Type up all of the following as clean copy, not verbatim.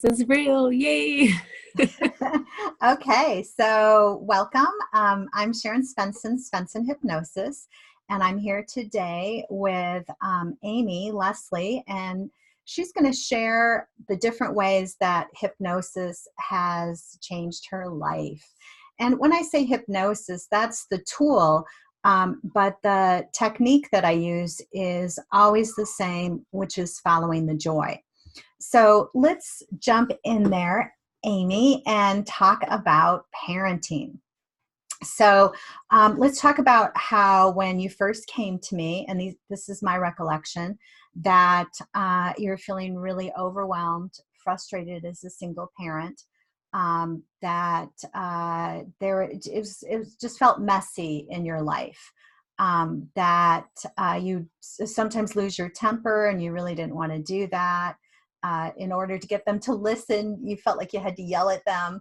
This is real. Yay. Okay, so welcome. I'm Sharon Svensson Hypnosis, and I'm here today with Amy Leslie, and she's going to share the different ways that hypnosis has changed her life. And when I say hypnosis, that's the tool, but the technique that I use is always the same, which is following the joy. So let's jump in there, Amy, and talk about parenting. So let's talk about how when you first came to me, and this is my recollection, that you're feeling really overwhelmed, frustrated as a single parent, that it was just felt messy in your life. That you sometimes lose your temper and you really didn't want to do that. In order to get them to listen, you felt like you had to yell at them.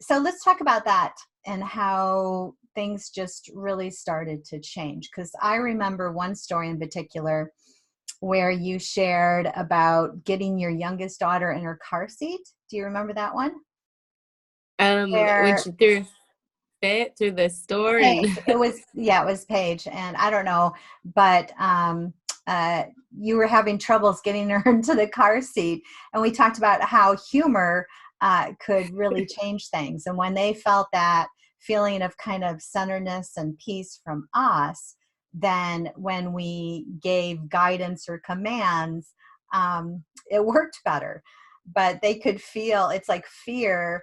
So let's talk about that and how things just really started to change. Because I remember one story in particular where you shared about getting your youngest daughter in her car seat. Do you remember that one? Which Where through fit through the store and Paige, it was Paige, and I don't know, but you were having troubles getting her into the car seat, and we talked about how humor could really change things, and when they felt that feeling of kind of centeredness and peace from us, then when we gave guidance or commands, it worked better. But they could feel it's like fear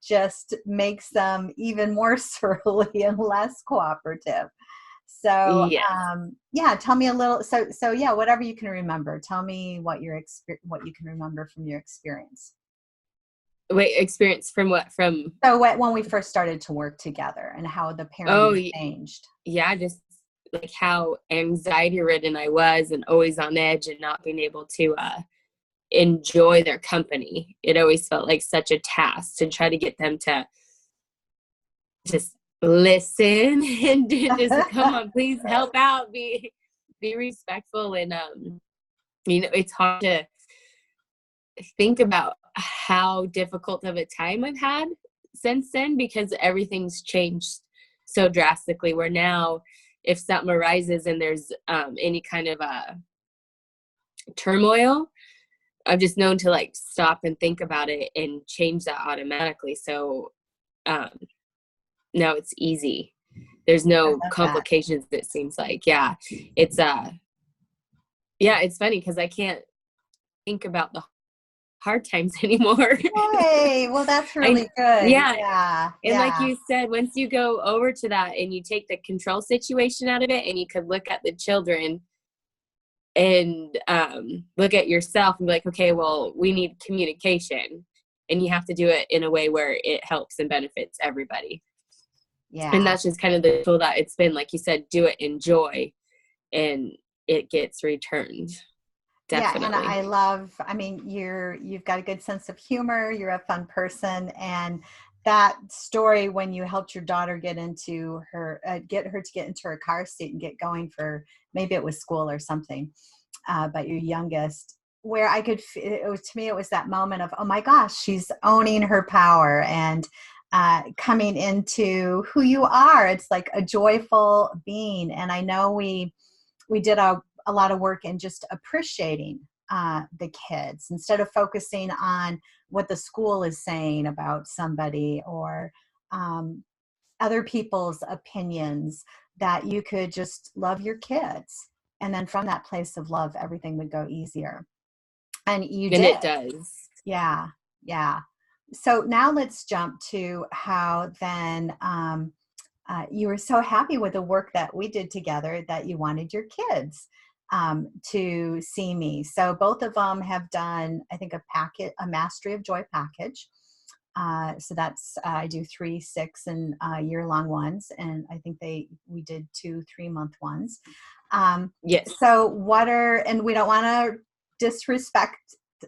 just makes them even more surly and less cooperative. So, yes. yeah, tell me a little. So yeah, whatever you can remember. Tell me what you can remember from your experience. Wait, experience from what? From So, when we first started to work together, and how the oh parenting changed. yeah, just like how anxiety ridden I was and always on edge and not being able to enjoy their company. It always felt like such a task to try to get them to just listen and just come on, please help out, be respectful. And it's hard to think about how difficult of a time I've had since then, because everything's changed so drastically, where now if something arises and there's any kind of turmoil, I'm just known to like stop and think about it and change that automatically. So um, now it's easy. There's I no love that. complications, it seems like. It's it's funny because I can't think about the hard times anymore. Hey, well, that's I really good. yeah. Yeah, And like yeah. you said, once you go over to that and you take the control situation out of it, and you could look at the children and look at yourself and be like, okay, well, we need communication, and you have to do it in a way where it helps and benefits everybody. And Yeah. that's just kind of the tool that it's been, like you said, do it in joy, and it gets returned. Yeah, and Definitely. I love, I mean, you've got a good sense of humor, you're a fun person, and that story when you helped your daughter get her to get into her car seat and get going for, maybe it was school or something, but your youngest, where I could, it was, to me, it was that moment of, oh my gosh, she's owning her power and coming into who you are. It's like a joyful being. And I know we did a lot of work in just appreciating the kids instead of focusing on what the school is saying about somebody or um, other people's opinions, that you could just love your kids. And then from that place of love, everything would go easier. And you And did. it does. Yeah. Yeah. So now let's jump to how then you were so happy with the work that we did together that you wanted your kids to see me. So both of them have done, I think, a Mastery of Joy package. So that's I do 3, 6, and year-long ones, and I think we did 2 3-month ones. Yes. So and we don't want to disrespect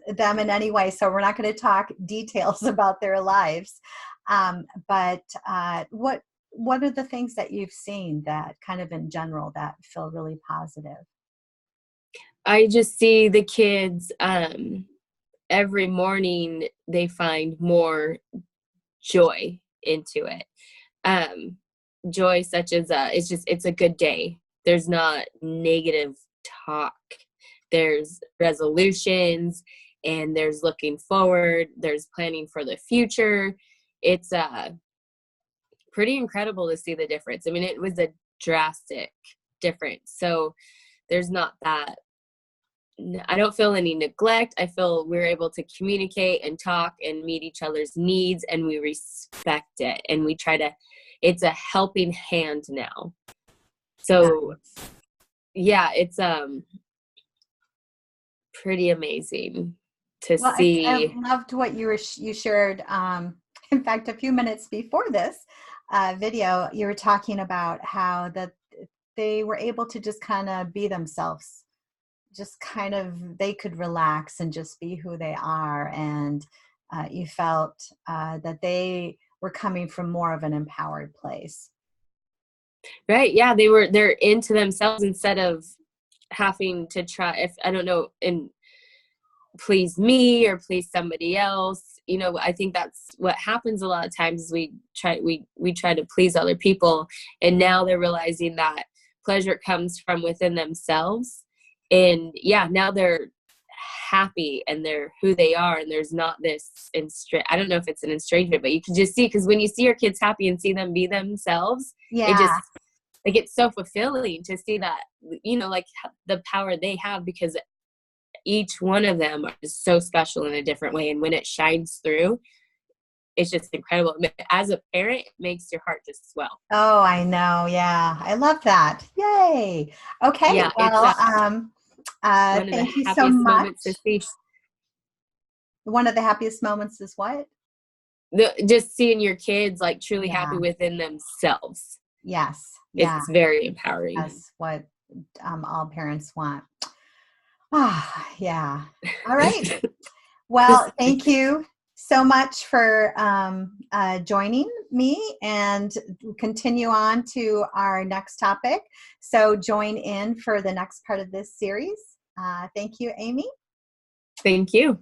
them in any way, so we're not going to talk details about their lives. But what are the things that you've seen that kind of in general that feel really positive? I just see the kids every morning they find more joy into it. Joy such as it's a good day. There's not negative talk. There's resolutions, and there's looking forward. There's planning for the future. It's pretty incredible to see the difference. I mean, it was a drastic difference. So there's not that. I don't feel any neglect. I feel we're able to communicate and talk and meet each other's needs, and we respect it. And we try to, it's a helping hand now. So yeah, it's pretty amazing to see. I loved what you shared. In fact, a few minutes before this video, you were talking about how that they were able to just kind of be themselves, just kind of, they could relax and just be who they are. And you felt that they were coming from more of an empowered place. Right. Yeah. They're into themselves instead of having to try, if I don't know, and please me or please somebody else. You know, I think that's what happens a lot of times is we try to please other people. And now they're realizing that pleasure comes from within themselves. And yeah, now they're happy and they're who they are. And there's not this, I don't know if it's an estrangement, but you can just see, because when you see your kids happy and see them be themselves, it just, like, it's so fulfilling to see that, you know, like the power they have, because each one of them is so special in a different way. And when it shines through, it's just incredible. As a parent, it makes your heart just swell. Oh, I know. Yeah. I love that. Yay. Okay. Yeah, well, thank you so much. To see. One of the happiest moments is what? Just seeing your kids like truly happy within themselves. Yes. Yeah. It's very empowering. That's what all parents want. Ah, yeah. All right. Well, thank you so much for joining me, and continue on to our next topic. So join in for the next part of this series. Thank you, Amy. Thank you.